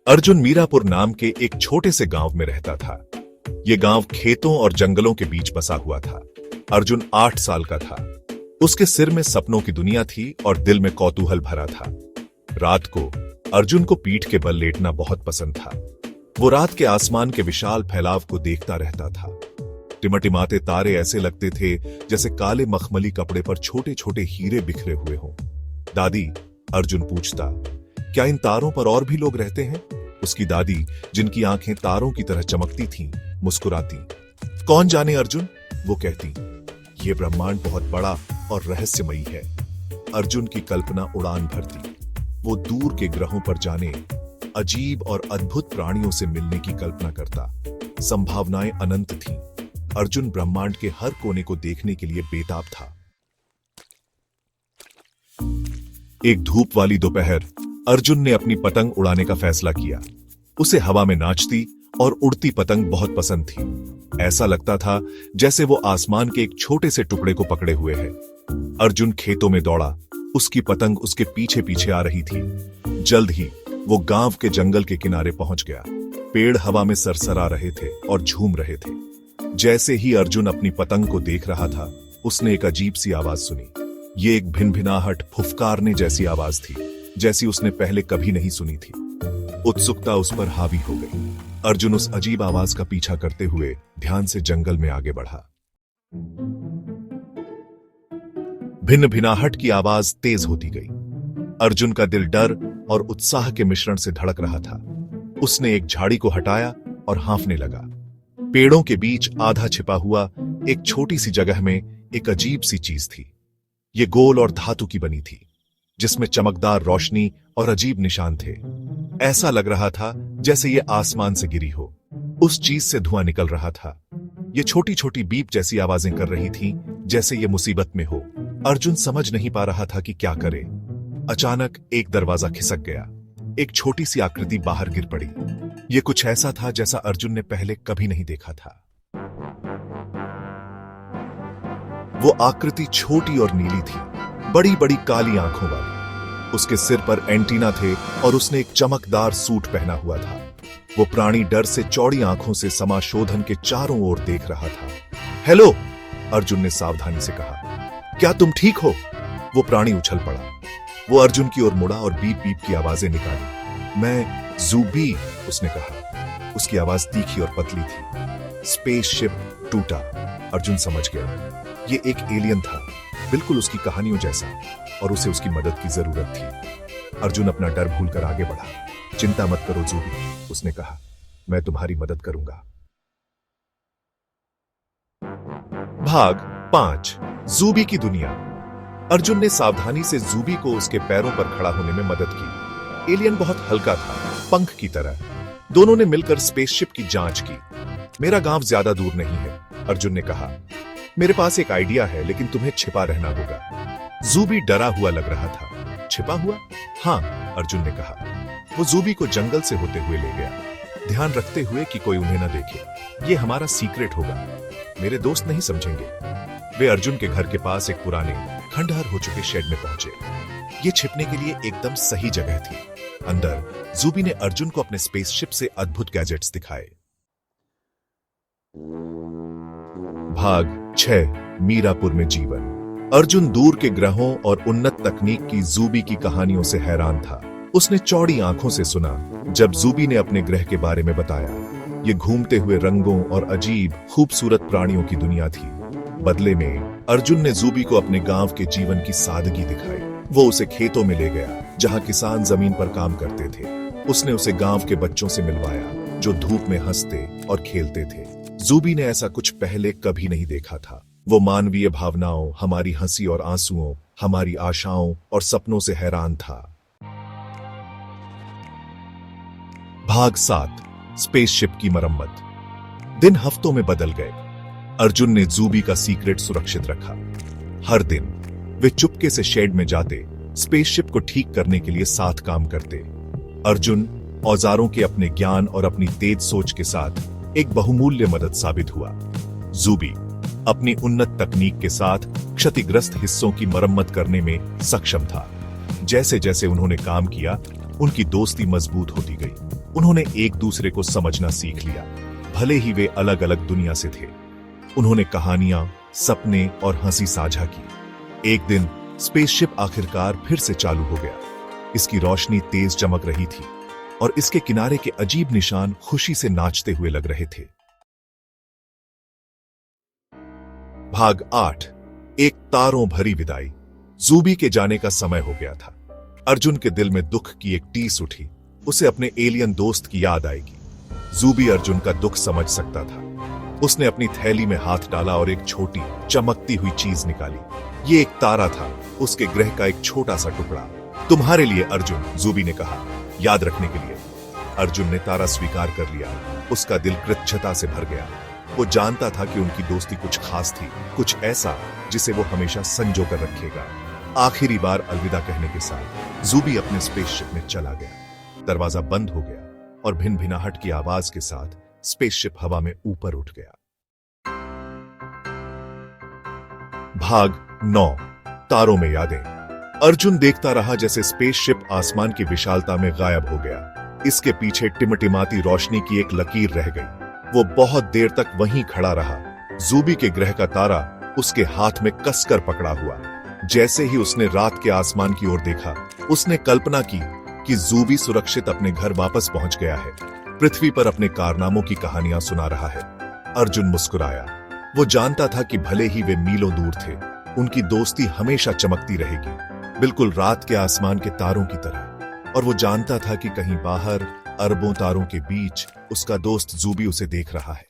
अर्जुन मीरापुर नाम के एक छोटे से गांव में रहता था। ये गांव खेतों और जंगलों के बीच बसा हुआ था। अर्जुन 8 साल का था। उसके सिर में सपनों की दुनिया थी और दिल में कौतूहल भरा था। रात को अर्जुन को पीठ के बल लेटना बहुत पसंद था। वो रात के आसमान के विशाल फैलाव को देखता रहता था। टिमटिमाते तारे ऐसे लगते थे जैसे काले मखमली कपड़े पर छोटे छोटे हीरे बिखरे हुए हों। दादी, अर्जुन पूछता, क्या इन तारों पर और भी लोग रहते हैं? उसकी दादी, जिनकी आंखें तारों की तरह चमकती थीं, मुस्कुराती। कौन जाने अर्जुन, वो कहती, ये ब्रह्मांड बहुत बड़ा और रहस्यमयी है। अर्जुन की कल्पना उड़ान भरती। वो दूर के ग्रहों पर जाने, अजीब और अद्भुत प्राणियों से मिलने की कल्पना करता। संभावनाएं अनंत थीं। अर्जुन ब्रह्मांड के हर कोने को देखने के लिए बेताब था। एक धूप वाली दोपहर अर्जुन ने अपनी पतंग उड़ाने का फैसला किया। उसे हवा में नाचती और उड़ती पतंग बहुत पसंद थी। ऐसा लगता था जैसे वो आसमान के एक छोटे से टुकड़े को पकड़े हुए है। अर्जुन खेतों में दौड़ा। उसकी पतंग उसके पीछे पीछे आ रही थी। जल्द ही वो गांव के जंगल के किनारे पहुंच गया। पेड़ हवा में सरसरा रहे थे और झूम रहे थे। जैसे ही अर्जुन अपनी पतंग को देख रहा था, उसने एक अजीब सी आवाज सुनी। ये एक भिनभिनाहट, फुफकारने जैसी आवाज थी, जैसी उसने पहले कभी नहीं सुनी थी। उत्सुकता उस पर हावी हो गई। अर्जुन उस अजीब आवाज का पीछा करते हुए ध्यान से जंगल में आगे बढ़ा। भिनभिनाहट की आवाज तेज होती गई। अर्जुन का दिल डर और उत्साह के मिश्रण से धड़क रहा था। उसने एक झाड़ी को हटाया और हाँफने लगा। पेड़ों के बीच आधा छिपा हुआ एक छोटी सी जगह में एक अजीब सी चीज थी। ये गोल और धातु की बनी थी, जिसमें चमकदार रोशनी और अजीब निशान थे। ऐसा लग रहा था जैसे ये आसमान से गिरी हो। उस चीज से धुआं निकल रहा था। ये छोटी छोटी बीप जैसी आवाजें कर रही थी, जैसे ये मुसीबत में हो। अर्जुन समझ नहीं पा रहा था कि क्या करे। अचानक एक दरवाजा खिसक गया। एक छोटी सी आकृति बाहर गिर पड़ी। ये कुछ ऐसा था जैसा अर्जुन ने पहले कभी नहीं देखा था। वो आकृति छोटी और नीली थी, बड़ी बड़ी काली आंखों वाली। उसके सिर पर एंटीना थे और उसने एक चमकदार सूट पहना हुआ था। वो प्राणी डर से चौड़ी आंखों से समाशोधन के चारों ओर देख रहा था। हेलो, अर्जुन ने सावधानी से कहा, क्या तुम ठीक हो? वो प्राणी उछल पड़ा। वो अर्जुन की ओर मुड़ा और बीप बीप की आवाजें निकाली। मैं ज़ूबी, उसने कहा। उसकी आवाज तीखी और पतली थी। स्पेसशिप टूटा। अर्जुन समझ गया, ये एक एलियन था, बिल्कुल उसकी कहानियों जैसा, और उसे उसकी मदद की जरूरत थी। अर्जुन अपना डर भूलकर आगे बढ़ा। चिंता मत करो ज़ूबी, उसने कहा, मैं तुम्हारी मदद करूंगा। भाग 5, ज़ूबी की दुनिया। अर्जुन ने सावधानी से ज़ूबी को उसके पैरों पर खड़ा होने में मदद की। एलियन बहुत हल्का था, पंख की तरह। दोनों ने मिलकर स्पेसशिप की जांच की। मेरा गांव ज्यादा दूर नहीं है, अर्जुन ने कहा। मेरे पास एक आइडिया है, लेकिन तुम्हें छिपा रहना होगा। ज़ूबी डरा हुआ लग रहा था। छिपा हुआ? हाँ, अर्जुन ने कहा। वो ज़ूबी को जंगल से होते हुए ले गया, ध्यान रखते हुए कि कोई उन्हें न देखे। ये हमारा सीक्रेट होगा, मेरे दोस्त नहीं समझेंगे। वे अर्जुन के घर के पास एक पुराने खंडहर हो चुके शेड में पहुंचे। ये छिपने के लिए एकदम सही जगह थी। अंदर ज़ूबी ने अर्जुन को अपने स्पेसशिप से अद्भुत गैजेट्स दिखाए। भाग 6, मीरापुर में जीवन। अर्जुन दूर के ग्रहों और उन्नत तकनीक की ज़ूबी की कहानियों से हैरान था। उसने चौड़ी आंखों से सुना जब ज़ूबी ने अपने ग्रह के बारे में बताया। ये घूमते हुए रंगों और अजीब खूबसूरत प्राणियों की दुनिया थी। बदले में अर्जुन ने ज़ूबी को अपने गांव के जीवन की सादगी दिखाई। वो उसे खेतों में ले गया, जहां किसान जमीन पर काम करते थे। उसने उसे गांव के बच्चों से मिलवाया, जो धूप में हंसते और खेलते थे। ज़ूबी ने ऐसा कुछ पहले कभी नहीं देखा था। वो मानवीय भावनाओं, हमारी हंसी और आंसुओं, हमारी आशाओं और सपनों से हैरान था। भाग 7, स्पेसशिप की मरम्मत। दिन हफ्तों में बदल गए। अर्जुन ने ज़ूबी का सीक्रेट सुरक्षित रखा। हर दिन वे चुपके से शेड में जाते, स्पेसशिप को ठीक करने के लिए साथ काम करते। अर्जुन औजारों के अपने ज्ञान और अपनी तेज सोच के साथ एक बहुमूल्य मदद साबित हुआ। ज़ूबी अपनी उन्नत तकनीक के साथ क्षतिग्रस्त हिस्सों की मरम्मत करने में सक्षम था। जैसे जैसे उन्होंने काम किया, उनकी दोस्ती मजबूत होती गई। उन्होंने एक दूसरे को समझना सीख लिया, भले ही वे अलग अलग दुनिया से थे। उन्होंने कहानियां, सपने और हंसी साझा की। एक दिन स्पेसशिप आखिरकार फिर से चालू हो गया। इसकी रोशनी तेज चमक रही थी और इसके किनारे के अजीब निशान खुशी से नाचते हुए लग रहे थे। भाग 8। एक तारों भरी विदाई। जूबी के जाने का समय हो गया था। अर्जुन के दिल में दुख की एक टीस उठी। उसे अपने एलियन दोस्त की याद आएगी। जूबी अर्जुन का दुख समझ सकता था। उसने अपनी थैली में हाथ डाला और एक छोटी चमकती हुई चीज निकाली। ये एक तारा था, उसके ग्रह का एक छोटा सा टुकड़ा। तुम्हारे लिए अर्जुन, जूबी ने कहा, याद रखने के लिए। अर्जुन ने तारा स्वीकार कर लिया। उसका दिल कृतज्ञता से भर गया। वो जानता था कि उनकी दोस्ती कुछ खास थी, कुछ ऐसा जिसे वो हमेशा संजो कर रखेगा। आखिरी बार अलविदा कहने के साथ जूबी अपने स्पेसशिप में चला गया। दरवाजा बंद हो गया और भिनभिनाहट की आवाज के साथ स्पेसशिप हवा में ऊपर उठ गया। भाग 9। तारों में यादें। अर्जुन देखता रहा जैसे स्पेसशिप आसमान की विशालता में गायब हो गया। इसके पीछे टिमटिमाती रोशनी की एक लकीर रह गई। वो बहुत देर तक वहीं खड़ा रहा। जूबी के ग्रह का तारा उसके हाथ में कसकर पकड़ा हुआ। जैसे ही उसने रात के आसमान की ओर देखा, उसने कल्पना की कि जूबी सुरक्षित अपने घर वापस पहुंच गया है, पृथ्वी पर अपने कारनामों की कहानियां सुना रहा है। अर्जुन मुस्कुराया। वो जानता था कि भले ही वे मीलों दूर थे, उनकी दोस्ती हमेशा चमकती रहेगी, बिल्कुल रात के आसमान के तारों की तरह। और वो जानता था कि कहीं बाहर अरबों तारों के बीच उसका दोस्त जूबी उसे देख रहा है।